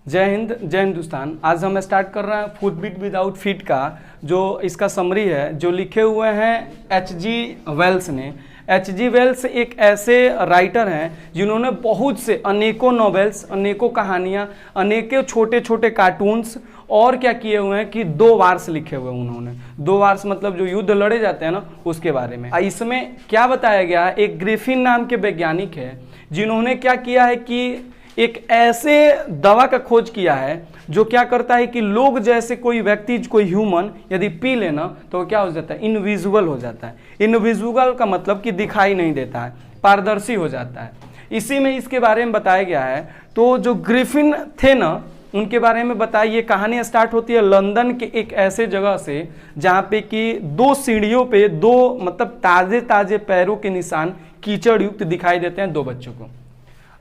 जय हिंद, जय हिंदुस्तान। आज हम स्टार्ट कर रहे हैं फुटबिट विदाउट फीट का जो इसका समरी है, जो लिखे हुए हैं H.G. वेल्स ने। H.G. वेल्स एक ऐसे राइटर हैं जिन्होंने बहुत से अनेकों नॉवेल्स, अनेकों कहानियाँ, अनेकों छोटे छोटे कार्टून्स और क्या किए हुए हैं कि 2 वार्स लिखे हुए हैं उन्होंने। 2 वार्स मतलब जो युद्ध लड़े जाते हैं ना, उसके बारे में। इसमें क्या बताया गया है, एक ग्रिफिन नाम के वैज्ञानिक है जिन्होंने क्या किया है कि एक ऐसे दवा का खोज किया है जो क्या करता है कि लोग जैसे कोई व्यक्ति, कोई ह्यूमन यदि पी लेना तो क्या हो जाता है, इनविजिबल हो जाता है। इनविजिबल का मतलब कि दिखाई नहीं देता है, पारदर्शी हो जाता है। इसी में इसके बारे में बताया गया है। तो जो ग्रिफिन थे ना, उनके बारे में बताया। ये कहानी स्टार्ट होती है लंदन के एक ऐसे जगह से जहाँ पे कि 2 सीढ़ियों पे 2 मतलब ताजे ताजे पैरों के निशान कीचड़ युक्त दिखाई देते हैं 2 बच्चों को।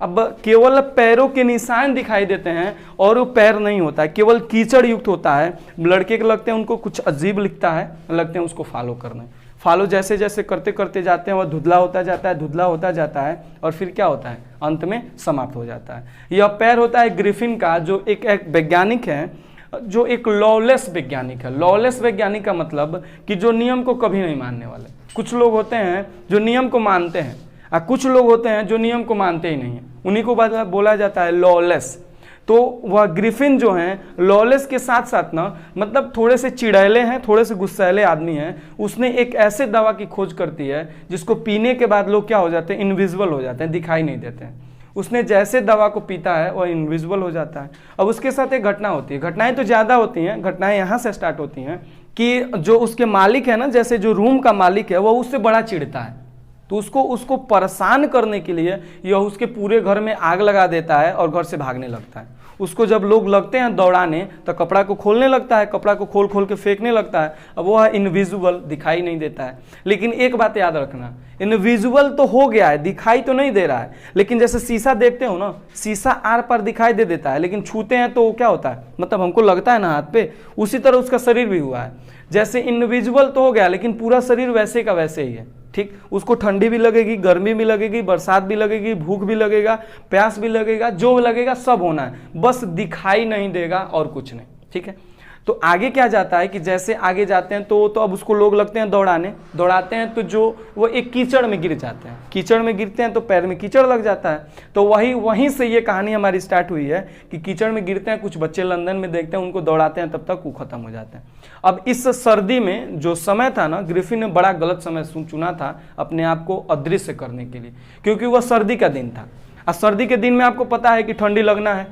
अब केवल पैरों के निशान दिखाई देते हैं और वो पैर नहीं होता है, केवल कीचड़ युक्त होता है। लड़के के लगते हैं उनको कुछ अजीब लिखता है, लगते हैं उसको फॉलो करने। फॉलो जैसे जैसे करते करते जाते हैं वह धुंधला होता जाता है, धुंधला होता जाता है और फिर क्या होता है, अंत में समाप्त हो जाता है। यह पैर होता है ग्रिफिन का, जो एक वैज्ञानिक है, जो एक लॉलेस वैज्ञानिक है। लॉलेस वैज्ञानिक का मतलब कि जो नियम को कभी नहीं मानने वाले। कुछ लोग होते हैं जो नियम को मानते हैं और कुछ लोग होते हैं जो नियम को मानते ही नहीं है, उन्हीं को बोला जाता है लॉलेस। तो वह ग्रिफिन जो हैं लॉलेस के साथ साथ ना, मतलब थोड़े से चिड़ैले हैं, थोड़े से गुस्सैले आदमी हैं। उसने एक ऐसे दवा की खोज करती है जिसको पीने के बाद लोग क्या हो जाते हैं, इनविजिबल हो जाते हैं, दिखाई नहीं देते हैं। उसने जैसे दवा को पीता है वह इनविजिबल हो जाता है। अब उसके साथ एक घटना होती है, घटनाएं तो ज़्यादा होती हैं, घटनाएं यहाँ से स्टार्ट होती हैं कि जो उसके मालिक है ना, जैसे जो रूम का मालिक है वह उससे बड़ा चिढ़ता है। तो उसको परेशान करने के लिए यह उसके पूरे घर में आग लगा देता है और घर से भागने लगता है। उसको जब लोग लगते हैं दौड़ाने तो कपड़ा को खोलने लगता है, कपड़ा को खोल खोल के फेंकने लगता है। अब वह इनविजिबल, दिखाई नहीं देता है। लेकिन एक बात याद रखना, इनविजिबल तो हो गया है, दिखाई तो नहीं दे रहा है। लेकिन जैसे शीशा देखते हो ना, शीशा आर पार दिखाई दे देता है, लेकिन छूते हैं तो क्या होता है, मतलब हमको लगता है ना हाथ पे, उसी तरह उसका शरीर भी हुआ है। जैसे इनविजिबल तो हो गया लेकिन पूरा शरीर वैसे का वैसे ही है। ठीक, उसको ठंडी भी लगेगी, गर्मी भी लगेगी, बरसात भी लगेगी, भूख भी लगेगा, प्यास भी लगेगा, जो लगेगा सब होना है, बस दिखाई नहीं देगा और कुछ नहीं। ठीक है, तो आगे क्या जाता है कि जैसे आगे जाते हैं तो अब उसको लोग लगते हैं दौड़ाते हैं तो जो वो एक कीचड़ में गिर जाते हैं। कीचड़ में गिरते हैं तो पैर में कीचड़ लग जाता है। तो वहीं से ये कहानी हमारी स्टार्ट हुई है कि कीचड़ में गिरते हैं, कुछ बच्चे लंदन में देखते हैं, उनको दौड़ाते हैं, तब तक वो खत्म हो जाते हैं। अब इस सर्दी में जो समय था ना, ग्रिफिन ने बड़ा गलत समय चुना था अपने आप को अदृश्य करने के लिए, क्योंकि वह सर्दी का दिन था। और सर्दी के दिन में आपको पता है कि ठंडी लगना है,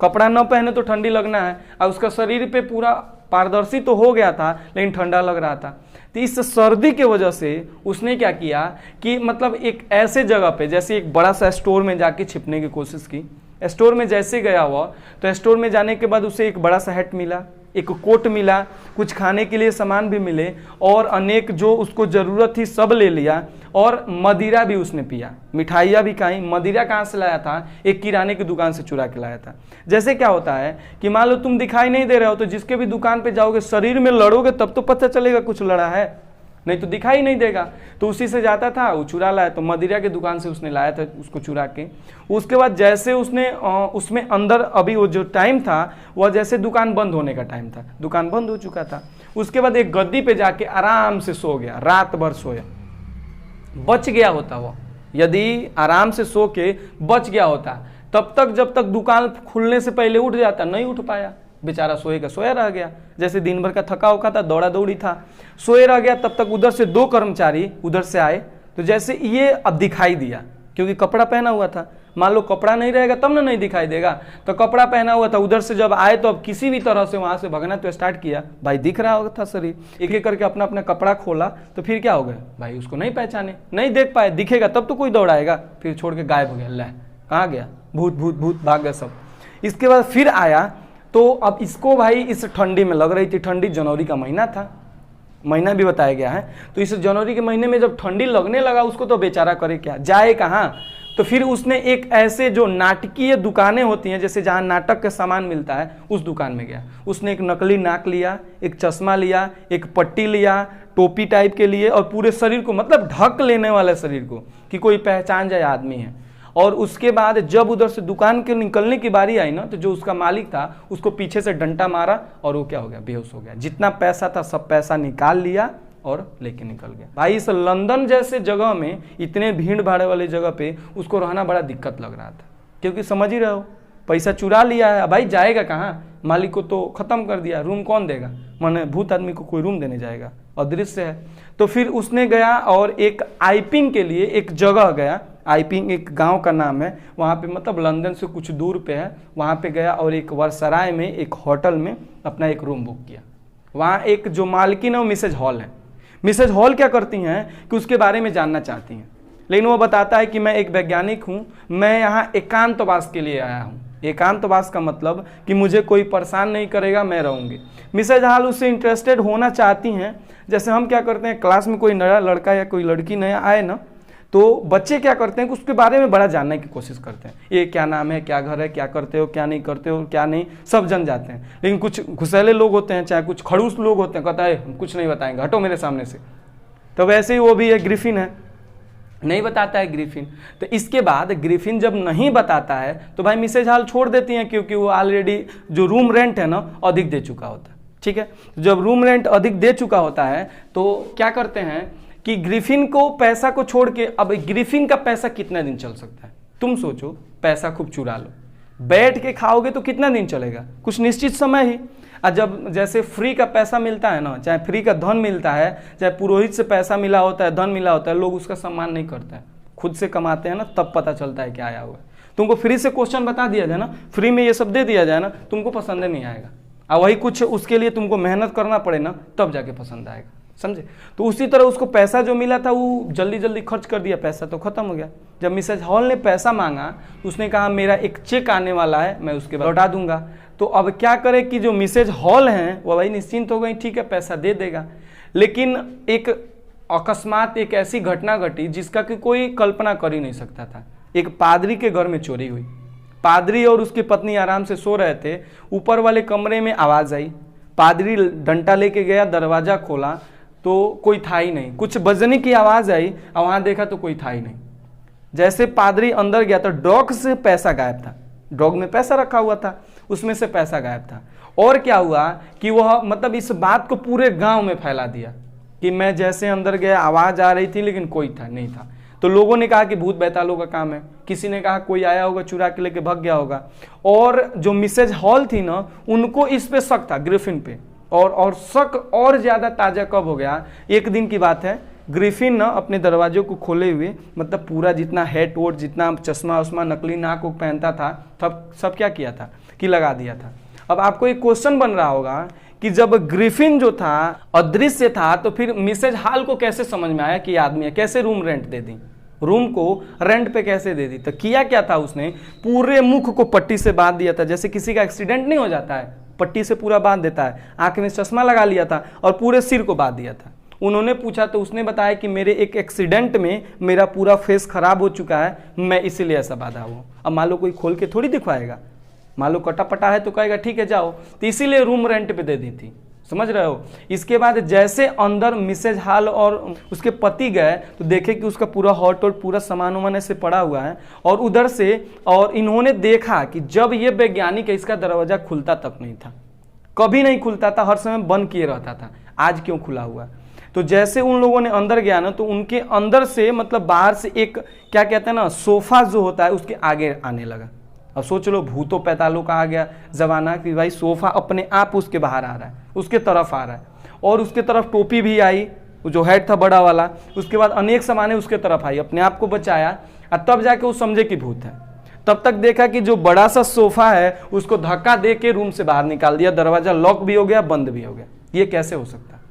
कपड़ा न पहने तो ठंडी लगना है। और उसका शरीर पे पूरा पारदर्शी तो हो गया था लेकिन ठंडा लग रहा था। तो इस सर्दी के वजह से उसने क्या किया कि मतलब एक ऐसे जगह पे, जैसे एक बड़ा सा स्टोर में जाके छिपने की कोशिश की। स्टोर में जैसे गया हुआ तो स्टोर में जाने के बाद उसे एक बड़ा सा हैट मिला, एक कोट मिला, कुछ खाने के लिए सामान भी मिले और अनेक जो उसको ज़रूरत थी सब ले लिया। और मदिरा भी उसने पिया, मिठाइयाँ भी खाई। मदिरा कहाँ से लाया था, एक किराने की दुकान से चुरा के लाया था। जैसे क्या होता है कि मान लो तुम दिखाई नहीं दे रहे हो तो जिसके भी दुकान पे जाओगे, शरीर में लड़ोगे तब तो पता चलेगा कुछ लड़ा है, नहीं तो दिखाई नहीं देगा। तो उसी से जाता था, वो चुरा लाया। तो मदिरा की दुकान से उसने लाया था उसको चुरा के। उसके बाद जैसे उसने उसमें अंदर, अभी वो जो टाइम था वह जैसे दुकान बंद होने का टाइम था, दुकान बंद हो चुका था। उसके बाद एक गद्दी पे जाके आराम से सो गया, रात भर सोया। बच गया होता वो, यदि आराम से सो के बच गया होता, तब तक जब तक दुकान खुलने से पहले उठ जाता, नहीं उठ पाया बेचारा, सोया रह गया। जैसे दिन भर का थका उका था, दौड़ा दौड़ी था, सोए रह गया। तब तक उधर से 2 कर्मचारी उधर से आए। तो जैसे ये अब दिखाई दिया, क्योंकि कपड़ा पहना हुआ था। मान लो कपड़ा नहीं रहेगा तब ना नहीं दिखाई देगा, तो कपड़ा पहना हुआ था। उधर से जब आए तो अब किसी भी तरह से वहां से भगना तो स्टार्ट किया। भाई दिख रहा था शरीर, एक एक करके अपना अपना कपड़ा खोला। तो फिर क्या हो गया भाई, उसको नहीं पहचाने, नहीं देख पाए। दिखेगा तब तो कोई दौड़ाएगा, फिर छोड़ के गायब हो गया। ले कहाँ गया, भूत भूत भूत, भाग गया सब। इसके बाद फिर आया तो अब इसको भाई इस ठंडी में लग रही थी, ठंडी जनवरी का महीना था, महीना भी बताया गया है। तो इस जनवरी के महीने में जब ठंडी लगने लगा उसको, तो बेचारा करे क्या, जाए कहाँ। तो फिर उसने एक ऐसे जो नाटकीय दुकानें होती हैं, जैसे जहाँ नाटक का सामान मिलता है, उस दुकान में गया। उसने एक नकली नाक लिया, एक चश्मा लिया, एक पट्टी लिया, टोपी टाइप के लिए, और पूरे शरीर को मतलब ढक लेने वाले शरीर को कि कोई पहचान जाए आदमी है। और उसके बाद जब उधर से दुकान के निकलने की बारी आई ना, तो जो उसका मालिक था उसको पीछे से डंडा मारा और वो क्या हो गया, बेहोश हो गया। जितना पैसा था सब पैसा निकाल लिया और लेके निकल गया। भाई इस लंदन जैसे जगह में, इतने भीड़ भाड़ वाली जगह पे उसको रहना बड़ा दिक्कत लग रहा था, क्योंकि समझ ही रहे हो पैसा चुरा लिया है। भाई जाएगा कहाँ, मालिक को तो खत्म कर दिया, रूम कौन देगा, माने भूत आदमी को कोई रूम देने जाएगा, अदृश्य है। तो फिर उसने गया और एक आइपिंग के लिए एक जगह गया, आइपिंग एक गांव का नाम है, वहाँ पे मतलब लंदन से कुछ दूर पे है, वहाँ पे गया और एक वर्सराय में एक होटल में अपना एक रूम बुक किया। वहाँ एक जो मालकिन है वो मिसेज हॉल है। मिसेज हॉल क्या करती हैं कि उसके बारे में जानना चाहती हैं, लेकिन वो बताता है कि मैं एक वैज्ञानिक हूँ, मैं यहाँ एकांतवास के लिए आया हूँ। एकांतवास का मतलब कि मुझे कोई परेशान नहीं करेगा, मैं रहूँगी। मिसेज हॉल उससे इंटरेस्टेड होना चाहती हैं। जैसे हम क्या करते हैं, क्लास में कोई नया लड़का या कोई लड़की नया आए ना, तो बच्चे क्या करते हैं कि उसके बारे में बड़ा जानने की कोशिश करते हैं। ये क्या नाम है, क्या घर है, क्या करते हो, क्या नहीं करते हो, क्या नहीं, सब जन जाते हैं। लेकिन कुछ घुसैले लोग होते हैं, चाहे कुछ खड़ूस लोग होते हैं, कहता है हम कुछ नहीं बताएंगे, हटो मेरे सामने से। तो वैसे ही वो भी एक ग्रिफिन है, नहीं बताता है ग्रिफिन। तो इसके बाद ग्रिफिन जब नहीं बताता है तो भाई मिसेज हॉल छोड़ देती हैं, क्योंकि वो ऑलरेडी जो रूम रेंट है ना अधिक दे चुका होता है। ठीक है, जब रूम रेंट अधिक दे चुका होता है तो क्या करते हैं कि ग्रिफिन को पैसा को छोड़ के, अब ग्रिफिन का पैसा कितना दिन चल सकता है, तुम सोचो, पैसा खूब चुरा लो, बैठ के खाओगे तो कितना दिन चलेगा, कुछ निश्चित समय ही। और जब जैसे फ्री का पैसा मिलता है ना, चाहे फ्री का धन मिलता है, चाहे पुरोहित से पैसा मिला होता है, धन मिला होता है, लोग उसका सम्मान नहीं करते हैं। खुद से कमाते हैं ना, तब पता चलता है क्या आया हुआ है। तुमको फ्री से क्वेश्चन बता दिया जाए ना, फ्री में ये सब दे दिया जाए ना, तुमको पसंद नहीं आएगा, और वही कुछ उसके लिए तुमको मेहनत करना पड़े ना, तब जाके पसंद आएगा, समझे। तो उसी तरह उसको पैसा जो मिला था वो जल्दी जल्दी खर्च कर दिया, पैसा तो खत्म हो गया। जब मिसेज हॉल ने पैसा मांगा, उसने कहा मेरा एक चेक आने वाला है, मैं उसके बाद लौटा दूंगा। तो अब क्या करे कि जो मिसेज हॉल हैं वो भाई निश्चिंत हो गई, ठीक है पैसा दे देगा। लेकिन एक अकस्मात एक ऐसी घटना घटी जिसका कि कोई कल्पना कर ही नहीं सकता था। एक पादरी के घर में चोरी हुई। पादरी और उसकी पत्नी आराम से सो रहे थे, ऊपर वाले कमरे में आवाज़ आई। पादरी डंडा लेके गया, दरवाज़ा खोला तो कोई था ही नहीं, कुछ बजने की आवाज़ आई और वहाँ देखा तो कोई था ही नहीं। जैसे पादरी अंदर गया तो डॉग से पैसा गायब था, डॉग में पैसा रखा हुआ था, उसमें से पैसा गायब था। और क्या हुआ कि वह मतलब इस बात को पूरे गांव में फैला दिया कि मैं जैसे अंदर गया आवाज़ आ रही थी लेकिन कोई था नहीं था। तो लोगों ने कहा कि भूत बैतालों का काम है, किसी ने कहा कोई आया होगा चुरा के लेके भाग गया होगा। और जो मिसेज हॉल थी ना, उनको इस पे शक था, ग्रिफिन पे। और शक और ज़्यादा ताज़ा कब हो गया, एक दिन की बात है, ग्रिफिन ना अपने दरवाजों को खोले हुए, मतलब पूरा जितना हैट वोट, जितना चश्मा उश्मा, नकली नाक को पहनता था, सब क्या किया था कि लगा दिया था। अब आपको एक क्वेश्चन बन रहा होगा कि जब ग्रिफिन जो था अदृश्य था, तो फिर मिसेज हॉल को कैसे समझ में आया कि आदमी है, कैसे रूम रेंट दे दी, रूम को रेंट पे कैसे दे दी। तो किया क्या था, उसने पूरे मुख को पट्टी से बांध दिया था। जैसे किसी का एक्सीडेंट नहीं हो जाता है, पट्टी से पूरा बांध देता है, आंख में चश्मा लगा लिया था और पूरे सिर को बांध दिया था। उन्होंने पूछा तो उसने बताया कि मेरे एक एक्सीडेंट में मेरा पूरा फेस खराब हो चुका है, मैं इसीलिए ऐसा बांधा हुआ। अब मान लो कोई खोल के थोड़ी दिखवाएगा, मान लो कटा पटा है तो कहेगा ठीक है जाओ, तो इसीलिए रूम रेंट पे दे दी थी, समझ रहे हो। इसके बाद जैसे अंदर मिसेज हॉल और उसके पति गए तो देखे कि उसका पूरा हॉट और पूरा सामान वामान ऐसे पड़ा हुआ है, और उधर से और इन्होंने देखा कि जब ये वैज्ञानिक है, इसका दरवाजा खुलता तक नहीं था, कभी नहीं खुलता था, हर समय बंद किए रहता था, आज क्यों खुला हुआ। तो जैसे उन लोगों ने अंदर गया ना, तो उनके अंदर से मतलब बाहर से एक क्या कहते हैं ना, सोफा जो होता है उसके आगे आने लगा। अब सोच लो, भूतों पैतालों का आ गया जमाना कि भाई सोफा अपने आप उसके बाहर आ रहा है, उसके तरफ आ रहा है, और उसके तरफ टोपी भी आई, जो हेड था बड़ा वाला, उसके बाद अनेक सामानें उसके तरफ आई, अपने आप को बचाया, और तब जाके वो समझे कि भूत है। तब तक देखा कि जो बड़ा सा सोफा है उसको धक्का दे के रूम से बाहर निकाल दिया, दरवाजा लॉक भी हो गया, बंद भी हो गया। ये कैसे हो सकता है,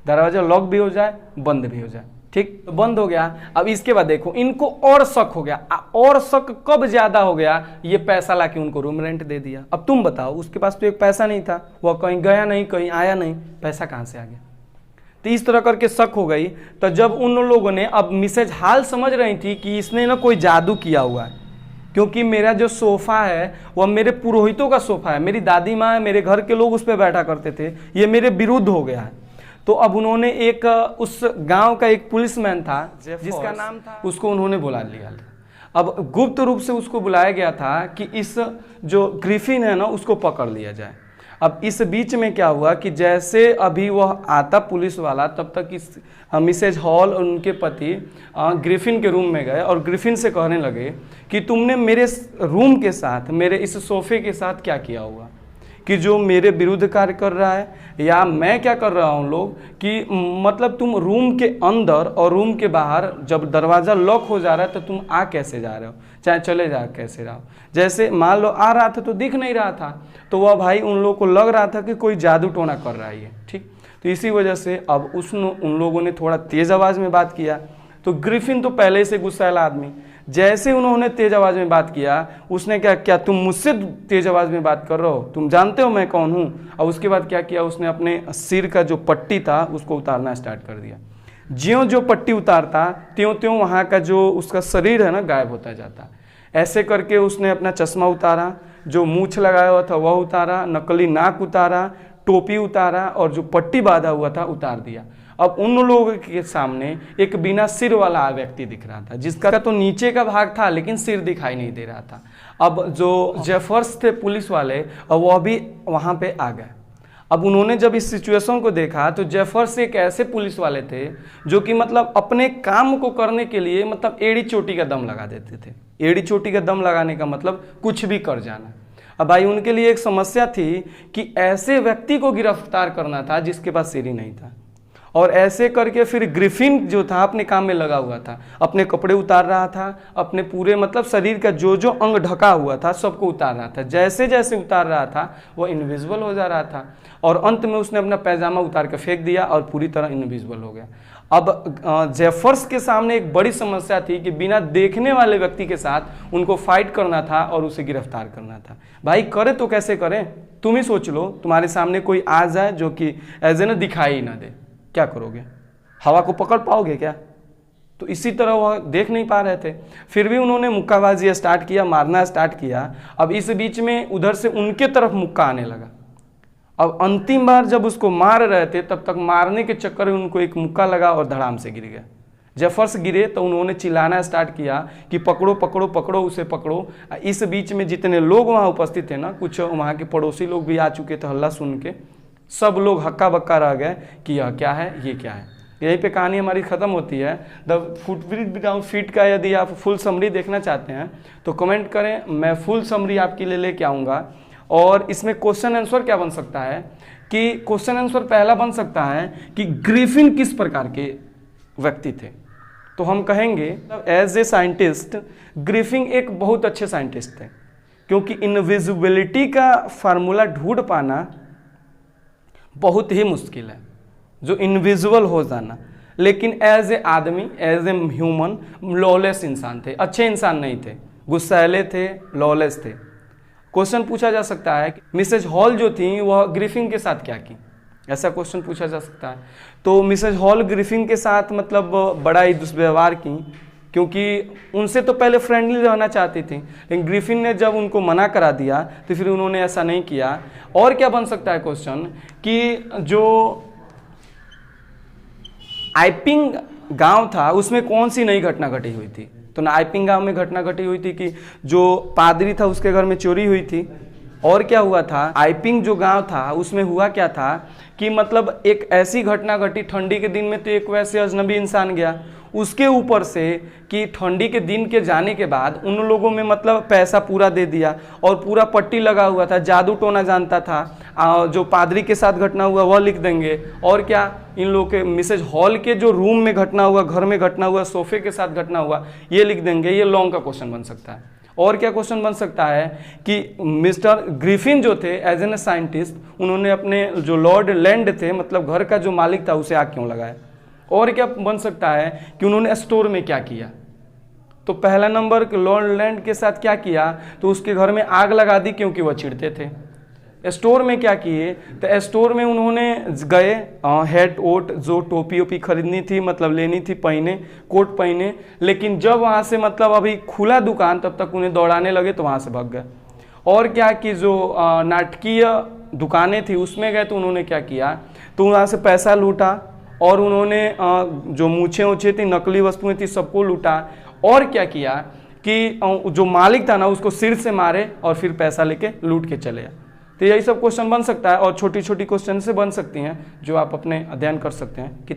दरवाजा लॉक भी हो जाए, बंद भी हो जाए, ठीक, तो बंद हो गया। अब इसके बाद देखो इनको और शक हो गया, और शक कब ज्यादा हो गया, ये पैसा लाके उनको रूम रेंट दे दिया। अब तुम बताओ, उसके पास तो एक पैसा नहीं था, वह कहीं गया नहीं, कहीं आया नहीं, पैसा कहां से आ गया। तो इस तरह करके शक हो गई। तो जब उन लोगों ने, अब मिसेज हॉल समझ रही थी कि इसने ना कोई जादू किया हुआ है, क्योंकि मेरा जो सोफा है वह मेरे पुरोहितों का सोफा है, मेरी दादी माँ, मेरे घर के लोग उस पर बैठा करते थे, ये मेरे विरुद्ध हो गया है। तो अब उन्होंने एक उस गांव का एक पुलिसमैन था जिसका नाम था, उसको उन्होंने बुला लिया। अब गुप्त रूप से उसको बुलाया गया था कि इस जो ग्रिफिन है ना उसको पकड़ लिया जाए। अब इस बीच में क्या हुआ कि जैसे अभी वह आता पुलिस वाला, तब तक इस मिसेज हॉल और उनके पति ग्रिफिन के रूम में गए और ग्रिफिन से कहने लगे कि तुमने मेरे रूम के साथ, मेरे इस सोफे के साथ क्या किया हुआ, कि जो मेरे विरुद्ध कार्य कर रहा है, या मैं क्या कर रहा हूँ लोग कि मतलब तुम रूम के अंदर और रूम के बाहर जब दरवाज़ा लॉक हो जा रहा है तो तुम आ कैसे जा रहे हो, चाहे चले जा कैसे रहो। जैसे मान लो आ रहा था तो दिख नहीं रहा था, तो वह भाई उन लोगों को लग रहा था कि कोई जादू टोना कर रहा है ये, ठीक। तो इसी वजह से अब उन लोगों ने थोड़ा तेज़ आवाज़ में बात किया। तो ग्रिफिन तो पहले से गुस्सैला आदमी, जैसे उन्होंने तेज आवाज में बात किया, उसने क्या तुम मुझसे तेज आवाज में बात कर रहे हो, तुम जानते हो मैं कौन हूं। और उसके बाद क्या किया, उसने अपने सिर का जो पट्टी था उसको उतारना स्टार्ट कर दिया। ज्यों जो पट्टी उतारता त्यों त्यों वहां का जो उसका शरीर है ना गायब होता जाता। ऐसे करके उसने अपना चश्मा उतारा, जो मूछ लगाया हुआ था वह उतारा, नकली नाक उतारा, टोपी उतारा और जो पट्टी बांधा हुआ था उतार दिया। अब उन लोगों के सामने एक बिना सिर वाला व्यक्ति दिख रहा था, जिसका तो नीचे का भाग था लेकिन सिर दिखाई नहीं दे रहा था। अब जो जेफर्स थे पुलिस वाले, अब वह भी वहां पे आ गए। अब उन्होंने जब इस सिचुएशन को देखा तो जेफर्स एक ऐसे पुलिस वाले थे जो कि मतलब अपने काम को करने के लिए मतलब एड़ी चोटी का दम लगा देते थे। एड़ी चोटी का दम लगाने का मतलब कुछ भी कर जाना। अब भाई उनके लिए एक समस्या थी कि ऐसे व्यक्ति को गिरफ्तार करना था जिसके पास सिर ही नहीं था। और ऐसे करके फिर ग्रिफिन जो था अपने काम में लगा हुआ था, अपने कपड़े उतार रहा था, अपने पूरे मतलब शरीर का जो जो अंग ढका हुआ था सबको उतार रहा था। जैसे जैसे उतार रहा था वो इनविजिबल हो जा रहा था और अंत में उसने अपना पैजामा उतार के फेंक दिया और पूरी तरह इनविजिबल हो गया। अब जेफर्स के सामने एक बड़ी समस्या थी कि बिना देखने वाले व्यक्ति के साथ उनको फाइट करना था और उसे गिरफ्तार करना था। भाई करे तो कैसे करें, तुम ही सोच लो, तुम्हारे सामने कोई आ जाए जो कि ऐसे ना दिखाई ना दे, क्या करोगे? हवा को पकड़ पाओगे क्या? तो इसी तरह वह देख नहीं पा रहे थे, फिर भी उन्होंने मुक्काबाजी स्टार्ट किया, मारना स्टार्ट किया। अब इस बीच में उधर से उनके तरफ मुक्का आने लगा। अब अंतिम बार जब उसको मार रहे थे तब तक मारने के चक्कर में उनको एक मुक्का लगा और धड़ाम से गिर गया। जेफर्स गिरे तो उन्होंने चिल्लाना स्टार्ट किया कि पकड़ो पकड़ो पकड़ो उसे पकड़ो। इस बीच में जितने लोग वहाँ उपस्थित थे ना, कुछ वहाँ के पड़ोसी लोग भी आ चुके थे हल्ला सुन के, सब लोग हक्का बक्का रह गए कि यह क्या है, ये क्या है। यहीं पे कहानी हमारी ख़त्म होती है। द फुटब्रिज विदाउट फीट का यदि आप फुल समरी देखना चाहते हैं तो कमेंट करें, मैं फुल समरी आपके लिए लेके आऊँगा। और इसमें क्वेश्चन आंसर क्या बन सकता है कि क्वेश्चन आंसर पहला बन सकता है कि ग्रिफिन किस प्रकार के व्यक्ति थे। तो हम कहेंगे एज ए साइंटिस्ट ग्रिफिन एक बहुत अच्छे साइंटिस्ट थे, क्योंकि इनविजिबिलिटी का फार्मूला ढूंढ पाना बहुत ही मुश्किल है, जो इनविजिबल हो जाना। लेकिन एज ए आदमी, एज ए ह्यूमन लॉलेस इंसान थे, अच्छे इंसान नहीं थे, गुस्सैले थे, लॉलेस थे। क्वेश्चन पूछा जा सकता है कि मिसेज हॉल जो थी वह ग्रिफिन के साथ क्या की, ऐसा क्वेश्चन पूछा जा सकता है। तो मिसेज हॉल ग्रिफिन के साथ मतलब बड़ा ही दुष्व्यवहार की, क्योंकि उनसे तो पहले फ्रेंडली रहना चाहती थी, लेकिन ग्रिफिन ने जब उनको मना करा दिया तो फिर उन्होंने ऐसा नहीं किया। और क्या बन सकता है क्वेश्चन कि जो आइपिंग गांव था उसमें कौन सी नई घटना घटी हुई थी। तो ना आइपिंग गांव में घटना घटी हुई थी कि जो पादरी था उसके घर में चोरी हुई थी। और क्या हुआ था, आइपिंग जो गांव था उसमें हुआ क्या था कि मतलब एक ऐसी घटना घटी ठंडी के दिन में, तो एक वैसे अजनबी इंसान गया, उसके ऊपर से कि ठंडी के दिन के जाने के बाद उन लोगों में मतलब पैसा पूरा दे दिया और पूरा पट्टी लगा हुआ था, जादू टोना जानता था। जो पादरी के साथ घटना हुआ वह लिख देंगे, और क्या इन लोगों के मिसेज हॉल के जो रूम में घटना हुआ, घर में घटना हुआ, सोफे के साथ घटना हुआ, ये लिख देंगे। ये लॉन्ग का क्वेश्चन बन सकता है। और क्या क्वेश्चन बन सकता है कि मिस्टर ग्रिफिन जो थे एज एन साइंटिस्ट, उन्होंने अपने जो लॉर्ड लैंड थे मतलब घर का जो मालिक था उसे आग क्यों लगाया। और क्या बन सकता है कि उन्होंने स्टोर में क्या किया। तो पहला नंबर लॉर्ड लैंड के साथ क्या किया, तो उसके घर में आग लगा दी क्योंकि वह चिढ़ते थे। स्टोर में क्या किए, तो स्टोर में उन्होंने गए, हेड ओट जो टोपी ओपी खरीदनी थी मतलब लेनी थी, पहने कोट पहने, लेकिन जब वहाँ से मतलब अभी खुला दुकान तब तक उन्हें दौड़ाने लगे तो वहाँ से भाग गए। और क्या कि जो नाटकीय दुकानें थी उसमें गए तो उन्होंने क्या किया, तो वहाँ से पैसा लूटा और उन्होंने जो मूछें ऊँचे थी, नकली वस्तुएं थी, सबको लूटा। और क्या किया कि जो मालिक था ना उसको सिर से मारे और फिर पैसा लेके लूट के चले। तो यही सब क्वेश्चन बन सकता है और छोटी छोटी क्वेश्चन से बन सकती हैं जो आप अपने अध्ययन कर सकते हैं कि